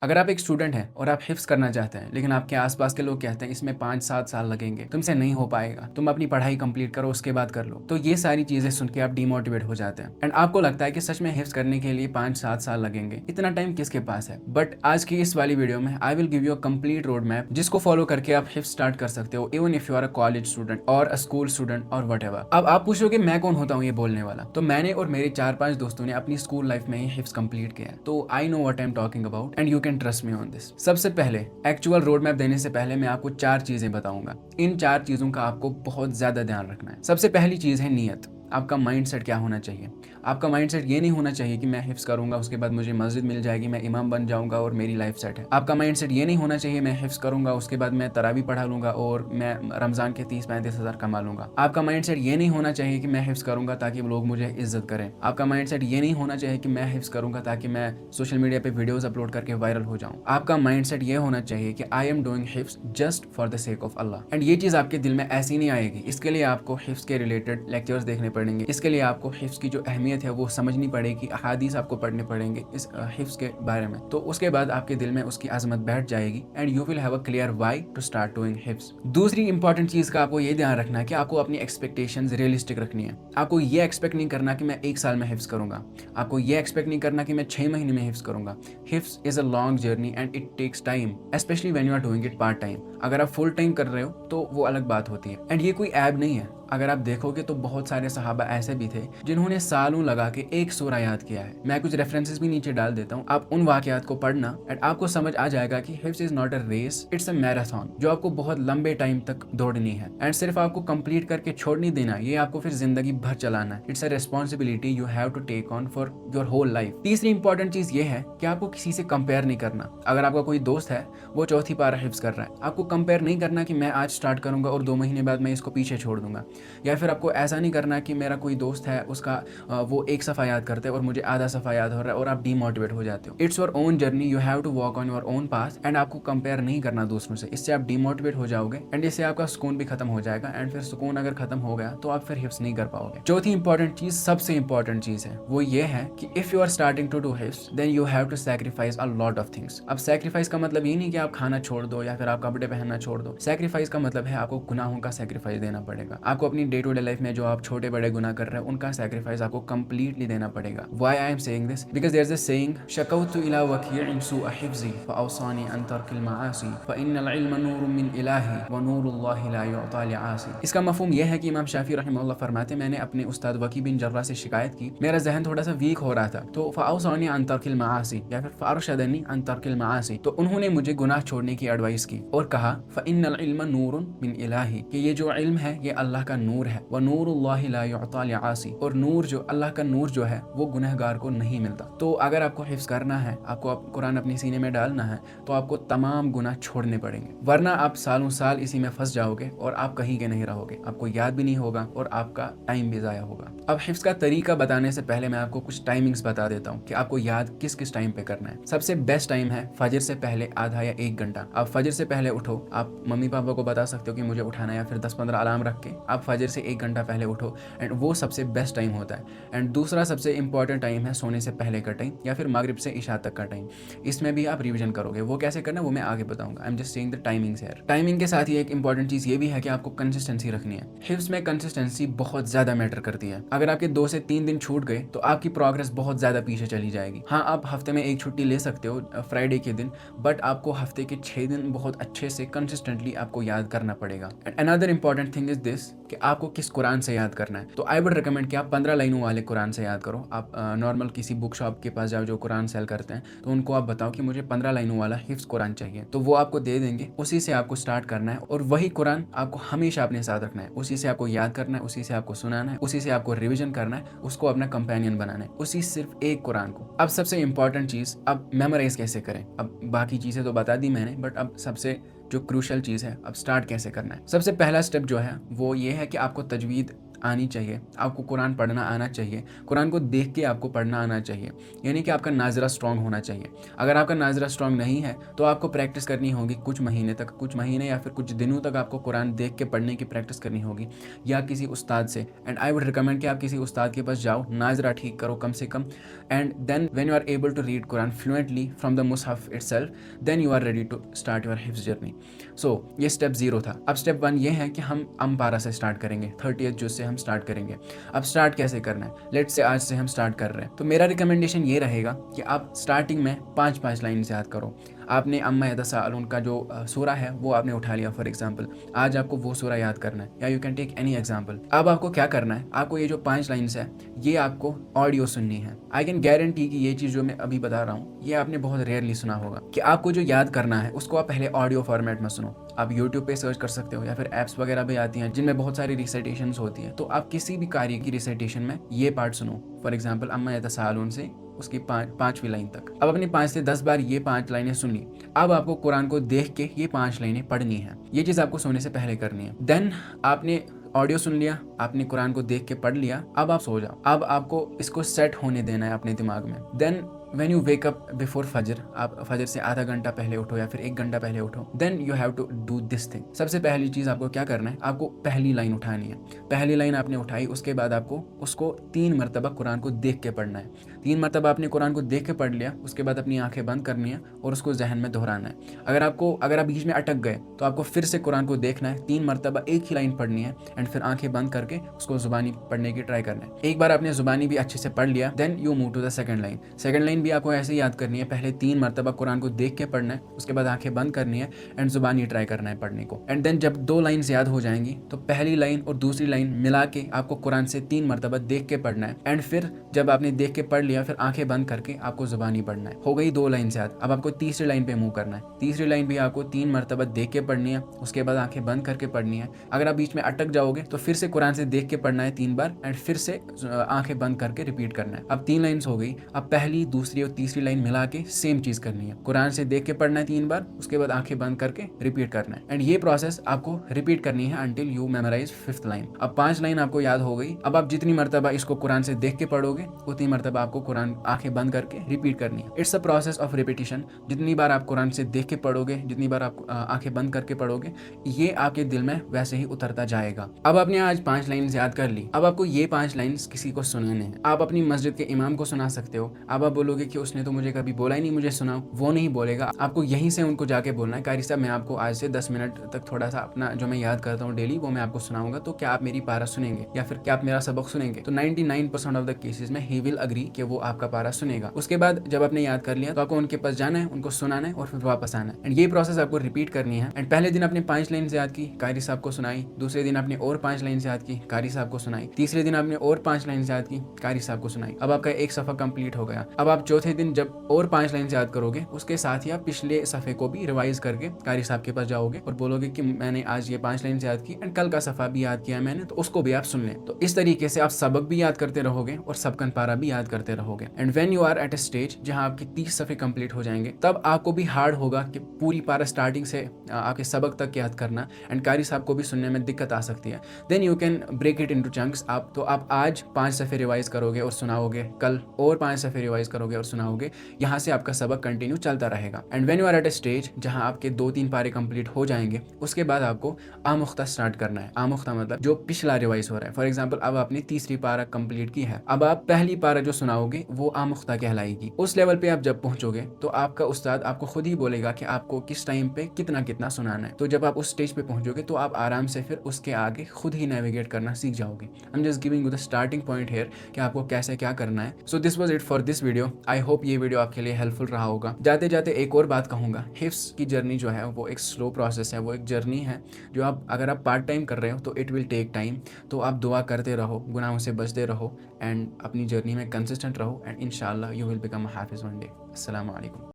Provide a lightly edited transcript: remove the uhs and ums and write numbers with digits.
अगर आप एक स्टूडेंट हैं और आप हिफ्स करना चाहते हैं लेकिन आपके आसपास के लोग कहते हैं इसमें 5-7 साल लगेंगे, तुमसे नहीं हो पाएगा, तुम अपनी पढ़ाई कंप्लीट करो उसके बाद कर लो, तो ये सारी चीजें सुन के आप डिमोटिवेट हो जाते हैं एंड आपको लगता है कि सच में हिफ्स करने के लिए 5-7 साल लगेंगे, इतना टाइम किसके पास है। बट आज की इस वाली वीडियो में I will give you a complete road map जिसको फॉलो करके आप हिफ्स स्टार्ट कर सकते हो, even if you are a college student और अ स्कूल स्टूडेंट और वट एवर। अब आप पूछोगे मैं कौन होता हूँ ये बोलने वाला, तो मैंने और मेरे 4-5 दोस्तों ने अपनी स्कूल लाइफ में ही हिफ्स कंप्लीट किया है, तो I know what I am talking about and you can trust me on this. सबसे पहले एक्चुअल रोड मैप देने से पहले मैं आपको 4 चीजें बताऊंगा। इन 4 चीजों का आपको बहुत ज्यादा ध्यान रखना है। सबसे पहली चीज है नियत। आपका माइंडसेट क्या होना चाहिए। आपका माइंडसेट ये नहीं होना चाहिए कि मैं हिफ्स करूंगा उसके बाद मुझे मस्जिद मिल जाएगी, मैं इमाम बन जाऊंगा और मेरी लाइफ सेट है। आपका माइंडसेट ये नहीं होना चाहिए मैं हिफ्स करूंगा उसके बाद मैं तरावी पढ़ा लूंगा और मैं रमजान के 30-35 हज़ार कमा लूंगा। आपका माइंडसेट ये नहीं होना चाहिए कि मैं हिफ्स करूंगा ताकि लोग मुझे इज्जत करें। आपका माइंडसेट ये नहीं होना चाहिए कि मैं हिफ्स करूंगा ताकि मैं सोशल मीडिया पे वीडियोस अपलोड करके वायरल हो जाऊं। आपका माइंडसेट ये होना चाहिए कि आई एम डूइंग हिफ्स just for the sake of Allah. And ये चीज आपके दिल में ऐसी नहीं आएगी, इसके लिए आपको हिफ्स के रिलेटेड लेक्चर्स देखने पड़ेंगे, इसके लिए आपको हिफ्स की जो अहमियत है वो समझनी पड़ेगी, अहादीस आपको पढ़ने पड़ेंगे इस हिफ्स के बारे में। तो उसके बाद आपके दिल में उसकी अजमत बैठ जाएगी and you will have a clear why to start doing हिफ्स। दूसरी इंपॉर्टेंट चीज का आपको ये ध्यान रखना है कि आपको अपनी एक्सपेक्टेशंस रियलिस्टिक रखनी है। आपको ये एक्सपेक्ट नहीं करना कि मैं 1 साल में हिफ्स करूंगा, आपको ये एक्सपेक्ट नहीं करना कि मैं 6 महीने में हिफ्स करूंगा। हिफ्स is a long journey and it takes time, specially when you are doing it part time. अगर आप फुल टाइम कर रहे हो तो वो अलग बात होती है एंड ये कोई ऐब नहीं है। अगर आप देखोगे तो बहुत सारे सहाबा ऐसे भी थे जिन्होंने सालों लगा के एक सूरा याद किया है। मैं कुछ रेफरेंसेस भी नीचे डाल देता हूँ, आप उन वाकयात को पढ़ना एंड आपको समझ आ जाएगा कि हिफ्स is not a race, it's a marathon जो आपको बहुत लंबे टाइम तक दौड़नी है एंड सिर्फ आपको कंप्लीट करके छोड़ नहीं देना, ये आपको फिर जिंदगी भर चलाना है। It's a responsibility you have to take on for your whole life. तीसरी इंपॉर्टेंट चीज ये है कि आपको किसी से कंपेयर नहीं करना। अगर आपका कोई दोस्त है वो चौथी पारा हिफ्स कर रहा है, आपको कंपेयर नहीं करना कि मैं आज स्टार्ट करूंगा और 2 महीने बाद मैं इसको पीछे छोड़ दूंगा। या फिर आपको ऐसा नहीं करना कि मेरा कोई दोस्त है उसका वो एक सफ़ा याद करते हैं और मुझे आधा सफ़ा याद हो रहा है और आप डीमोटिवेट हो जाते हो। It's your own journey, you have to walk on your own path and आपको कंपेयर नहीं करना दूसरों से, इससे आप डीमोटिवेट हो जाओगे एंड इससे आपका सुकून भी खत्म हो जाएगा एंड फिर सुकून अगर खत्म हो गया तो आप फिर हिफ्स नहीं कर पाओगे। चौथी इंपॉर्टेंट चीज, सबसे इंपॉर्टेंट चीज है वो ये है कि if you are starting to do हिफ्स then you have to sacrifice a lot of things. अब सैक्रिफाइस का मतलब ये नहीं कि आप खाना छोड़ दो या फिर आप कपड़े पहनना छोड़ दो। सैक्रिफाइस का मतलब है आपको गुनाहों का सैक्रिफाइस देना पड़ेगा। आपको अपनी डे टू डे लाइफ में जो आप छोटे बड़े गुनाह कर रहे हैं उनका सैक्रिफाइस आपको कंप्लीटली देना पड़ेगा। Why I am saying this? Because there is a saying शकौतु इला वकीअन सुअ हिफ्ज़ी फअवसानी अन तर्किल मआसी फइन्नल इल्म नूरुम मिन इलाही व नूरुल्लाहि ला युअता लिआसी। इसका मफहूम यह है कि इमाम शाफी रहमहुल्लाह फरमाते, मैंने अपने उस्ताद वकी बिन जर्रा से शिकायत की, मेरा जहन थोड़ा सा वीक हो रहा था, तो फअवसानी अन तर्किल मआसी या फिर फअरशदनी अन तर्किल मआसी, तो उन्होंने मुझे गुनाह छोड़ने की एडवाइस की और कहा फइन्नल इल्म नूरुन मिन इलाही, कि ये जो इल्म है ये अल्लाह का नूर है, व नूरुल्लाहि ला युअता लिआसी, और नूर जो अल्लाह का नूर जो है वो गुनहगार को नहीं मिलता। तो अगर आपको हिफ्स करना है, आपको कुरान अपने सीने में डालना है, तो आपको तमाम गुनाह छोड़ने पड़ेंगे, वरना आप सालों साल इसी में फंस जाओगे और आप कहीं के नहीं रहोगे, आपको याद भी नहीं होगा और आपका टाइम भी ज़ाया होगा। अब हिफ्स का तरीका बताने से पहले मैं आपको कुछ टाइमिंग्स बता देता हूँ कि आपको याद किस किस टाइम पे करना है। सबसे बेस्ट टाइम है फजर से पहले आधा या 1 घंटा। आप फजर से पहले उठो, आप मम्मी पापा को बता सकते हो कि मुझे उठाना है, या फिर 10-15 अलार्म रख के आप फजर से 1 घंटा पहले उठो एंड वो सबसे बेस्ट टाइम होता है। एंड दूसरा सबसे इंपॉर्टेंट टाइम है सोने से पहले का टाइम या फिर मगरिब से इशा तक का टाइम। इसमें भी आप रिवीजन करोगे, वो कैसे करना वो मैं आगे बताऊंगा। I am just saying the timings here. Timing के साथ ही एक इंपॉर्टेंट चीज ये भी है कि आपको कंसिस्टेंसी रखनी है। हिफ्स में कंसिस्टेंसी बहुत ज्यादा मैटर करती है। अगर आपके 2 से 3 दिन छूट गए तो आपकी प्रोग्रेस बहुत ज्यादा पीछे चली जाएगी। हाँ, आप हफ्ते में एक छुट्टी ले सकते हो फ्राइडे के दिन, बट आपको हफ्ते के 6 दिन बहुत अच्छे से कंसिस्टेंटली आपको याद करना पड़ेगा। And another important thing is this कि आपको किस कुरान से याद करना है। तो आई वुड रिकमेंड कि आप 15 लाइनों वाले कुरान से याद करो। आप नॉर्मल किसी बुक शॉप के पास जाओ जो कुरान सेल करते हैं, तो उनको आप बताओ कि मुझे 15 लाइनों वाला हिफ्स कुरान चाहिए, तो वो आपको दे देंगे। उसी से आपको स्टार्ट करना है और वही कुरान आपको हमेशा अपने साथ रखना है, उसी से आपको याद करना है, उसी से आपको सुनाना है, उसी से आपको रिविजन करना है, उसको अपना कंपेनियन बनाना है, उसी सिर्फ एक कुरान को। अब सबसे इंपॉर्टेंट चीज़, अब मेमोराइज कैसे करें। अब बाकी चीज़ें तो बता दी मैंने, बट अब सबसे जो क्रूशल चीज़ है, अब स्टार्ट कैसे करना है। सबसे पहला स्टेप जो है वो ये है कि आपको तजवीद आनी चाहिए, आपको कुरान पढ़ना आना चाहिए, कुरान को देख के आपको पढ़ना आना चाहिए, यानी कि आपका नाजरा स्ट्रॉन्ग होना चाहिए। अगर आपका नाजरा स्ट्रॉन्ग नहीं है तो आपको प्रैक्टिस करनी होगी कुछ महीने तक, कुछ महीने या फिर कुछ दिनों तक आपको कुरान देख के पढ़ने की प्रैक्टिस करनी होगी, या किसी उस्ताद से। एंड आई वुड रिकमेंड कि आप किसी उस्ताद के पास जाओ, नाजरा ठीक करो कम से कम, and then when you are able to read Quran fluently from the मुसहफ itself, then you are ready to start your हिफ्ज जर्नी। सो ये स्टेप 0 था। अब स्टेप 1 ये है कि हम पारा से स्टार्ट करेंगे, 30th जुज़ से हम स्टार्ट करेंगे। अब स्टार्ट कैसे करना है, लेट्स से आज से हम स्टार्ट कर रहे हैं, तो मेरा रिकमेंडेशन ये रहेगा कि आप स्टार्टिंग में 5-5 लाइन से याद करो। आपने अम्मा यतसाअलून का जो सूरा है वो आपने उठा लिया फॉर एग्जांपल, आज आपको वो सूरा याद करना है, या you can take any example. अब आपको क्या करना है, आपको ये जो 5 लाइन्स है ये आपको ऑडियो सुननी है। आई कैन गारंटी कि ये चीज़ जो मैं अभी बता रहा हूँ ये आपने बहुत रेयरली सुना होगा, कि आपको जो याद करना है उसको आप पहले ऑडियो फॉर्मेट में सुनो। आप यूट्यूब पे सर्च कर सकते हो, या फिर ऐप्स वगैरह भी आती हैं जिनमें बहुत सारी रिसाइटेशंस होती हैं, तो आप किसी भी कार्य की रिसाइटेशन में ये पार्ट सुनो। फॉर एग्जांपल अम्मा यतसाअलून से उसकी 5वीं लाइन तक। अब अपनी 5 से 10 बार ये 5 लाइनें सुन ली। अब आपको कुरान को देख के ये 5 लाइनें पढ़नी है। ये चीज़ आपको सोने से पहले करनी है। देन आपने ऑडियो सुन लिया, आपने कुरान को देख के पढ़ लिया, अब आप सो जाओ। अब आपको इसको सेट होने देना है अपने दिमाग में। Then when you wake up before फजर, आप फजर से आधा घंटा पहले उठो या फिर 1 घंटा पहले उठो, then you have to do this thing. सबसे पहली चीज़ आपको क्या करना है, आपको पहली लाइन उठानी है। पहली लाइन आपने उठाई, उसके बाद आपको उसको 3 मरतबा कुरान को देख के पढ़ना है। 3 मरतबा आपने कुरान को देख के पढ़ लिया, उसके बाद अपनी आंखें बंद करनी है और उसको जहन में दोहराना है। अगर आप बीच में अटक गए तो आपको फिर से कुरान को देखना है, 3 मरतबा एक ही लाइन पढ़नी है, एंड फिर आंखें बंद करके उसको जुबानी पढ़ने की ट्राई करना है। एक बार आपने जुबानी भी अच्छे से पढ़ लिया, then you move to the second line. Second line भी आपको ऐसे ही याद करनी है, पहले 3 मरतबा कुरान को देख के पढ़ना है, उसके बाद आंखें बंद करनी है एंड जुबानी ट्राई करना है पढ़ने को। एंड देन जब 2 लाइन याद हो जाएंगी तो पहली लाइन और दूसरी लाइन मिला के आपको कुरान से 3 मरतबा देख के पढ़ना है, एंड फिर जब आपने देख के पढ़ लिया फिर आंखें बंद करके आपको जुबानी पढ़ना है। हो गई 2 लाइन याद। अब आपको तीसरी लाइन पे मूव करना है। तीसरी लाइन भी आपको 3 मरतबा देख के पढ़नी है, उसके बाद आंखें बंद करके पढ़नी है। अगर आप बीच में अटक जाओगे तो फिर से कुरान से देख के पढ़ना है 3 बार, एंड फिर से आंखें बंद करके रिपीट करना है। अब 3 लाइन्स हो गई। अब पहली, दूसरी और तीसरी लाइन मिला के सेम चीज करनी है। कुरान से देख के पढ़ना है 3 बार, उसके बाद आंखें बंद करके रिपीट करना है, एंड ये प्रोसेस आपको रिपीट करनी है until you memorise 5th line. अब 5 लाइन आपको याद हो गई। अब आप जितनी मरतबा इसको कुरान से देख के पढ़ोगे उतनी मरतबा आपको कुरान आंखें बंद करके रिपीट करनी है। It's a process of repetition. जितनी बार आप कुरान से देख के पढ़ोगे, जितनी बार आप आंखें बंद करके पढ़ोगे, ये आपके दिल में वैसे ही उतरता जाएगा। अब आपने आज 5 लाइन याद कर ली। अब आपको ये 5 लाइन किसी को सुनाने हैं। आप अपनी मस्जिद के इमाम को सुना सकते हो। अब आप बोलोगे कि उसने तो मुझे कभी बोला ही नहीं, मुझे सुनाओ। वो नहीं बोलेगा, आपको यहीं से उनको जाके बोलना है, कारी साहब मैं आपको आज से 10 मिनट तक थोड़ा सा अपना जो मैं याद करता हूँ डेली वो मैं आपको सुनाऊंगा, तो क्या आप मेरी पारा सुनेंगे या फिर क्या आप मेरा सबक सुनेंगे? तो 99% ऑफ द केसेस में ही विल अग्री कि वो आपका पारा सुनेगा। उसके बाद जब आपने याद कर लिया तो आपको उनके पास जाना है, उनको सुनाना है और फिर वापस आना है, एंड ये प्रोसेस आपको रिपीट करनी है। एंड पहले दिन आपने 5 लाइन याद की, कारी साहब को सुनाई। दूसरे दिन आपने और 5 लाइन याद की, कारी साहब को सुनाई। तीसरे दिन आपने और 5 लाइन याद की, कारी साहब को सुनाई। अब आपका एक सफ़ा कंप्लीट हो गया। अब आप चौथे दिन जब और 5 लाइन याद करोगे, उसके साथ ही आप पिछले सफ़े को भी रिवाइज करके कारी साहब के पास जाओगे और बोलोगे कि मैंने आज ये 5 लाइन याद की एंड कल का सफ़ा भी याद किया मैंने, तो उसको भी आप सुन लें। तो इस तरीके से आप सबक भी याद करते रहोगे और सबकन पारा भी याद करते रहोगे। And when you are at a stage जहां आपके 30 सफ़े कंप्लीट हो जाएंगे, तब आपको भी हार्ड होगा कि पूरी पारा स्टार्टिंग से आपके सबक तक याद करना, एंड कारी साहब को भी सुनने में दिक्कत आ सकती है। Then you can break it into chunks. आप आज 5 सफ़े रिवाइज करोगे और सुनाओगे, कल और 5 सफ़े रिवाइज करोगे और सुनाओगे। यहाँ से आपका सबक कंटिन्यू चलता रहेगा। And when you are at a stage जहाँ आपके 2-3 पारे कंप्लीट हो जाएंगे, उसके बाद आपको आमुख्ता स्टार्ट करना है। आमुख्ता मतलब जो पिछला रिवाइज हो रहा है। फॉर एग्जाम्पल अब आपने तीसरी पारा कंप्लीट की है, अब आप पहली पारा जो सुनाओगे वो आमुख्ता कहलाएगी। उस लेवल पे आप जब पहुंचोगे तो आपका उस्ताद आपको खुद ही बोलेगा कि आपको किस टाइम पे कितना कितना सुनाना है। तो जब आप उस स्टेज पे पहुंचोगे तो आप आराम से फिर उसके आगे खुद ही नेविगेट करना सीख जाओगे। I am just giving you the starting point here कि आपको कैसे क्या करना है। So this was it for this video. I hope ये वीडियो आपके लिए हेल्पफुल रहा होगा। जाते जाते एक और बात कहूँगा, हिफ्स की जर्नी जो है वो एक स्लो प्रोसेस है, वो एक जर्नी है जो अगर आप पार्ट टाइम कर रहे हो तो इट विल टेक टाइम। तो आप दुआ करते रहो, गुनाहों से बचते रहो एंड अपनी जर्नी में कंसिस्टेंट रहो, एंड इंशाल्लाह यू विल बिकम अ हाफिज़ वन डे। अस्सलाम वालेकुम।